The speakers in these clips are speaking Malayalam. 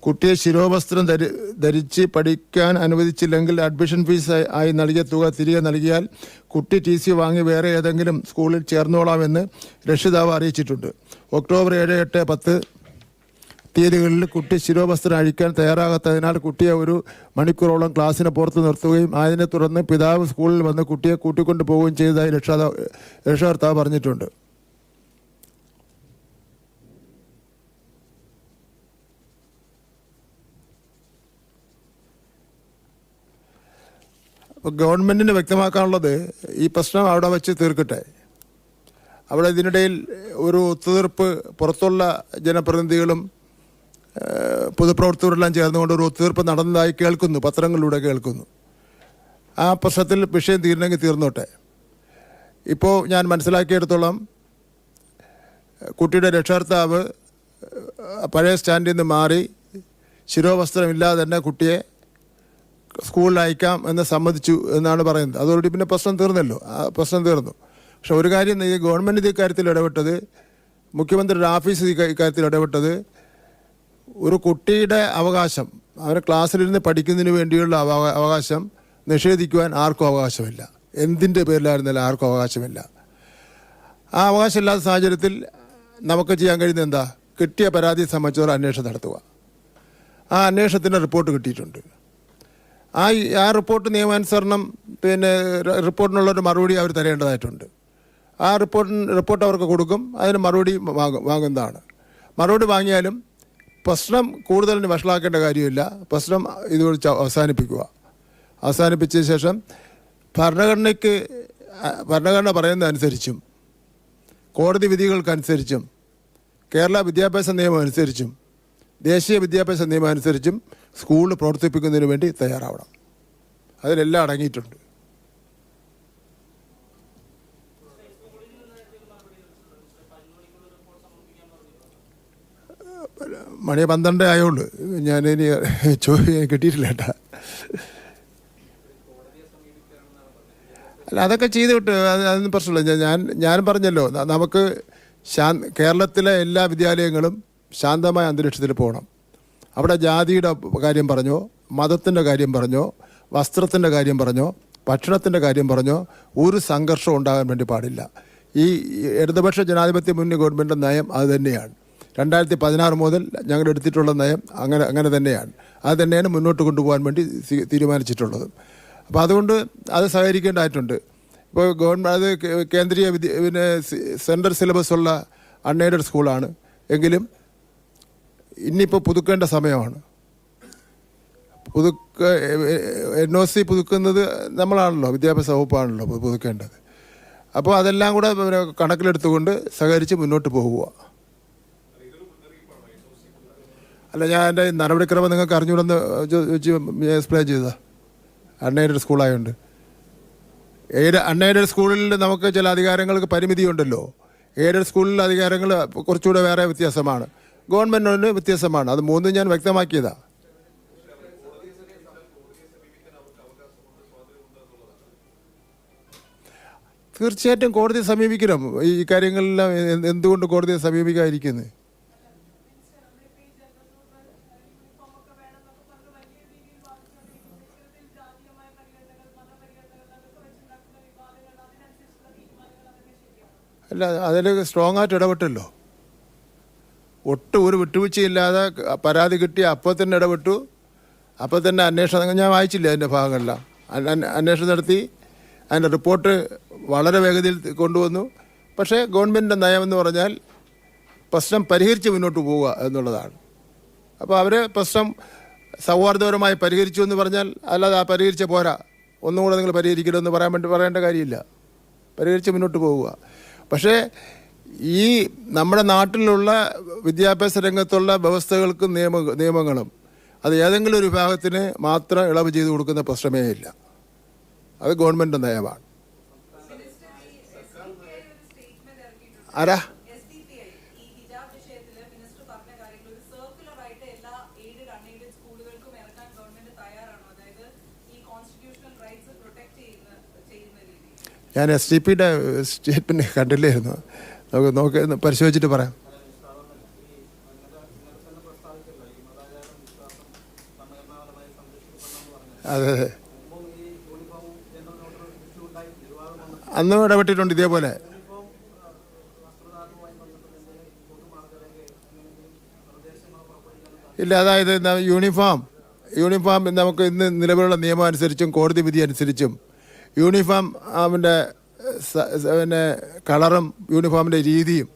കുട്ടിയെ ശിരോവസ്ത്രം ധരിച്ച് പഠിക്കാൻ അനുവദിച്ചില്ലെങ്കിൽ അഡ്മിഷൻ ഫീസ് ആയി നൽകിയ തുക തിരികെ നൽകിയാൽ കുട്ടി TC വാങ്ങി വേറെ ഏതെങ്കിലും സ്കൂളിൽ ചേർന്നോളാമെന്ന് രക്ഷിതാവ് അറിയിച്ചിട്ടുണ്ട്. ഒക്ടോബർ 7, 8, 10 തീയതികളിൽ കുട്ടി ശിരോവസ്ത്രം അഴിക്കാൻ തയ്യാറാകാത്തതിനാൽ കുട്ടിയെ 1 മണിക്കൂറോളം ക്ലാസ്സിന് പുറത്ത് നിർത്തുകയും അതിനെ തുടർന്ന് പിതാവ് സ്കൂളിൽ വന്ന് കുട്ടിയെ കൂട്ടിക്കൊണ്ടു പോവുകയും ചെയ്തതായി രക്ഷകർത്താവ് പറഞ്ഞിട്ടുണ്ട്. അപ്പോൾ ഗവൺമെൻറ്റിന് വ്യക്തമാക്കാനുള്ളത് ഈ പ്രശ്നം അവിടെ വെച്ച് തീർക്കട്ടെ. അവിടെ ഇതിനിടയിൽ ഒരു ഒത്തുതീർപ്പ് പുറത്തുള്ള ജനപ്രതിനിധികളും പൊതുപ്രവർത്തകരെല്ലാം ചേർന്നുകൊണ്ട് ഒരു ഒത്തുതീർപ്പ് നടന്നതായി കേൾക്കുന്നു, പത്രങ്ങളിലൂടെ കേൾക്കുന്നു. ആ പ്രശ്നത്തിൽ വിഷയം തീരണമെങ്കിൽ തീർന്നോട്ടെ. ഇപ്പോൾ ഞാൻ മനസ്സിലാക്കിയെടുത്തോളം കുട്ടിയുടെ രക്ഷകർത്താവ് പഴയ സ്റ്റാൻഡിൽ നിന്ന് മാറി ശിരോവസ്ത്രമില്ലാതെ തന്നെ കുട്ടിയെ സ്കൂളിൽ അയക്കാം എന്ന് സമ്മതിച്ചു എന്നാണ് പറയുന്നത്. അതോടുകൂടി പിന്നെ പ്രശ്നം തീർന്നല്ലോ, ആ പ്രശ്നം തീർന്നു. പക്ഷെ ഒരു കാര്യം, ഈ ഗവൺമെൻറ് ഇക്കാര്യത്തിൽ ഇടപെട്ടത്, മുഖ്യമന്ത്രിയുടെ ഓഫീസ് ഇക്കാര്യത്തിൽ ഇടപെട്ടത്, ഒരു കുട്ടിയുടെ അവകാശം, അവരെ ക്ലാസ്സിലിരുന്ന് പഠിക്കുന്നതിന് വേണ്ടിയുള്ള അവകാശം നിഷേധിക്കുവാൻ ആർക്കും അവകാശമില്ല. എന്തിൻ്റെ പേരിലായിരുന്നാലും ആർക്കും അവകാശമില്ല. ആ അവകാശമില്ലാത്ത സാഹചര്യത്തിൽ നമുക്ക് ചെയ്യാൻ കഴിയുന്നത് എന്താ? കിട്ടിയ പരാതിയെ സംബന്ധിച്ചവർ അന്വേഷണം നടത്തുക. ആ അന്വേഷണത്തിൻ്റെ റിപ്പോർട്ട് കിട്ടിയിട്ടുണ്ട്. ആ റിപ്പോർട്ട് നിയമാനുസരണം റിപ്പോർട്ടിനുള്ളൊരു മറുപടി അവർ തരേണ്ടതായിട്ടുണ്ട്. ആ റിപ്പോർട്ട് അവർക്ക് കൊടുക്കും, അതിന് മറുപടി വാങ്ങുന്നതാണ്. മറുപടി വാങ്ങിയാലും പ്രശ്നം കൂടുതലിന് വഷളാക്കേണ്ട കാര്യമില്ല. പ്രശ്നം ഇതുവഴി അവസാനിപ്പിച്ച ശേഷം ഭരണഘടന പറയുന്നതനുസരിച്ചും കോടതി വിധികൾക്കനുസരിച്ചും കേരള വിദ്യാഭ്യാസ നിയമം അനുസരിച്ചും ദേശീയ വിദ്യാഭ്യാസ നിയമം അനുസരിച്ചും സ്കൂൾ പ്രവർത്തിപ്പിക്കുന്നതിന് വേണ്ടി തയ്യാറാവണം. അതിലെല്ലാം അടങ്ങിയിട്ടുണ്ട്. മണി 12 ആയതുകൊണ്ട് ഞാനിനി കിട്ടിയിട്ടില്ല കേട്ടാ. അല്ല, അതൊക്കെ ചെയ്ത് വിട്ട് അതൊന്നും പ്രശ്നമില്ല. ഞാൻ പറഞ്ഞല്ലോ, നമുക്ക് കേരളത്തിലെ എല്ലാ വിദ്യാലയങ്ങളും ശാന്തമായ അന്തരീക്ഷത്തിൽ പോകണം. അവിടെ ജാതിയുടെ കാര്യം പറഞ്ഞോ, മതത്തിൻ്റെ കാര്യം പറഞ്ഞോ, വസ്ത്രത്തിൻ്റെ കാര്യം പറഞ്ഞോ, ഭക്ഷണത്തിൻ്റെ കാര്യം പറഞ്ഞോ ഒരു സംഘർഷം ഉണ്ടാകാൻ വേണ്ടി പാടില്ല. ഈ ഇടതുപക്ഷ ജനാധിപത്യ മുന്നണി ഗവൺമെൻറ് നയം അത് തന്നെയാണ്. 2016 മുതൽ ഞങ്ങൾ എടുത്തിട്ടുള്ള നയം അങ്ങനെ തന്നെയാണ്. അത് തന്നെയാണ് മുന്നോട്ട് കൊണ്ടുപോകാൻ വേണ്ടി തീരുമാനിച്ചിട്ടുള്ളത്. അപ്പോൾ അതുകൊണ്ട് അത് സഹകരിക്കേണ്ടതായിട്ടുണ്ട്. ഇപ്പോൾ അത് കേന്ദ്രീയ സെൻട്രൽ സിലബസ് ഉള്ള അൺഎയ്ഡഡ് സ്കൂളാണ് എങ്കിലും ഇനിയിപ്പോൾ പുതുക്കേണ്ട സമയമാണ്. NOC പുതുക്കുന്നത് നമ്മളാണല്ലോ, വിദ്യാഭ്യാസ വകുപ്പാണല്ലോ പുതുക്കേണ്ടത്. അപ്പോൾ അതെല്ലാം കൂടെ കണക്കിലെടുത്തുകൊണ്ട് സഹകരിച്ച് മുന്നോട്ട് പോകുക. അല്ല, ഞാൻ എൻ്റെ നടപടിക്രമം നിങ്ങൾക്ക് അറിഞ്ഞുകൂടെന്ന് എക്സ്പ്ലെയിൻ ചെയ്തതാ. അൺഎയ്ഡഡ് സ്കൂളായതുകൊണ്ട് അൺഎയ്ഡഡ് സ്കൂളിൽ നമുക്ക് ചില അധികാരങ്ങൾക്ക് പരിമിതിയുണ്ടല്ലോ. എയ്ഡഡ് സ്കൂളിലെ അധികാരങ്ങൾ കുറച്ചുകൂടെ വേറെ വ്യത്യാസമാണ്, ഗവൺമെൻറ്റിന് വ്യത്യാസമാണ്. അത് മൂന്നും ഞാൻ വ്യക്തമാക്കിയതാ. തീർച്ചയായിട്ടും കോടതിയെ സമീപിക്കണം. ഈ കാര്യങ്ങളെല്ലാം എന്തുകൊണ്ട് കോടതിയെ സമീപിക്കാതിരിക്കുന്നത്? അല്ല, അതിൽ സ്ട്രോങ് ആയിട്ട് ഇടപെട്ടല്ലോ. ഒരു വിട്ടുവീഴ്ചയില്ലാതെ പരാതി കിട്ടി അപ്പോൾ തന്നെ ഇടപെട്ടു. അപ്പോൾ തന്നെ അന്വേഷണം, ഞാൻ വായിച്ചില്ല അതിൻ്റെ ഭാഗങ്ങളെല്ലാം, അന്വേഷണം നടത്തി അതിൻ്റെ റിപ്പോർട്ട് വളരെ വേഗതയിൽ കൊണ്ടുവന്നു. പക്ഷേ ഗവൺമെൻറ്റിൻ്റെ നയമെന്ന് പറഞ്ഞാൽ പ്രശ്നം പരിഹരിച്ച് മുന്നോട്ട് പോവുക എന്നുള്ളതാണ്. അപ്പോൾ അവർ പ്രശ്നം സൗഹാർദ്ദപരമായി പരിഹരിച്ചു എന്ന് പറഞ്ഞാൽ, അല്ലാതെ ആ പരിഹരിച്ച പോരാ, ഒന്നും കൂടെ നിങ്ങൾ പരിഹരിക്കണമെന്ന് പറയേണ്ട കാര്യമില്ല. പരിഹരിച്ച് മുന്നോട്ട് പോവുക. പക്ഷേ ഈ നമ്മുടെ നാട്ടിലുള്ള വിദ്യാഭ്യാസ രംഗത്തുള്ള വ്യവസ്ഥകൾക്കും നിയമങ്ങളും അത് ഏതെങ്കിലും ഒരു വിഭാഗത്തിന് മാത്രം ഇളവ് ചെയ്ത് കൊടുക്കുന്ന പ്രശ്നമേ ഇല്ല. അത് ഗവൺമെൻറ് നയമാണ്. ആരാ? ഞാൻ SDP-യുടെ സ്റ്റേറ്റ്മെൻറ്റ് കണ്ടില്ലായിരുന്നു. നമുക്ക് പരിശോധിച്ചിട്ട് പറയാം. അതെ അന്നും ഇടപെട്ടിട്ടുണ്ട് ഇതേപോലെ. ഇല്ല, അതായത് യൂണിഫോം നമുക്ക് ഇന്ന് നിലവിലുള്ള നിയമം അനുസരിച്ചും കോടതി വിധി അനുസരിച്ചും യൂണിഫോം പിന്നെ കളറും യൂണിഫോമിൻ്റെ രീതിയും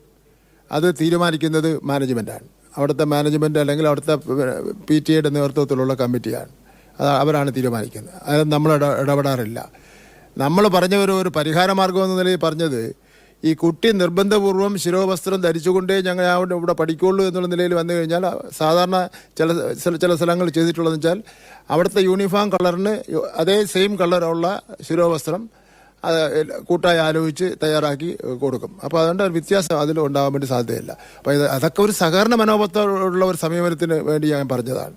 അത് തീരുമാനിക്കുന്നത് മാനേജ്മെൻറ്റാണ്. അവിടുത്തെ മാനേജ്മെൻറ്റ് അല്ലെങ്കിൽ അവിടുത്തെ PTA നേതൃത്വത്തിലുള്ള കമ്മിറ്റിയാണ്. അത് അവരാണ് തീരുമാനിക്കുന്നത്. അത് നമ്മൾ ഇടപെടാറില്ല. നമ്മൾ പറഞ്ഞ ഒരു പരിഹാര മാർഗം എന്ന നിലയിൽ പറഞ്ഞത്, ഈ കുട്ടി നിർബന്ധപൂർവ്വം ശിരോവസ്ത്രം ധരിച്ചുകൊണ്ടേ ഞങ്ങൾ ഇവിടെ പഠിക്കുള്ളൂ എന്നുള്ള നിലയിൽ വന്നു കഴിഞ്ഞാൽ സാധാരണ ചില സ്ഥലങ്ങൾ ചെയ്തിട്ടുള്ളതെന്ന് വെച്ചാൽ അവിടുത്തെ യൂണിഫോം കളറിന് അതേ സെയിം കളറുള്ള ശിരോവസ്ത്രം കൂട്ടായി ആലോചിച്ച് തയ്യാറാക്കി കൊടുക്കും. അപ്പോൾ അതുകൊണ്ട് ഒരു വ്യത്യാസം അതിൽ ഉണ്ടാകാൻ വേണ്ടി സാധ്യതയില്ല. അപ്പോൾ അതൊക്കെ ഒരു സഹകരണ മനോഭാവത്തോടുള്ള ഒരു സമീപനത്തിന് വേണ്ടി ഞാൻ പറഞ്ഞതാണ്.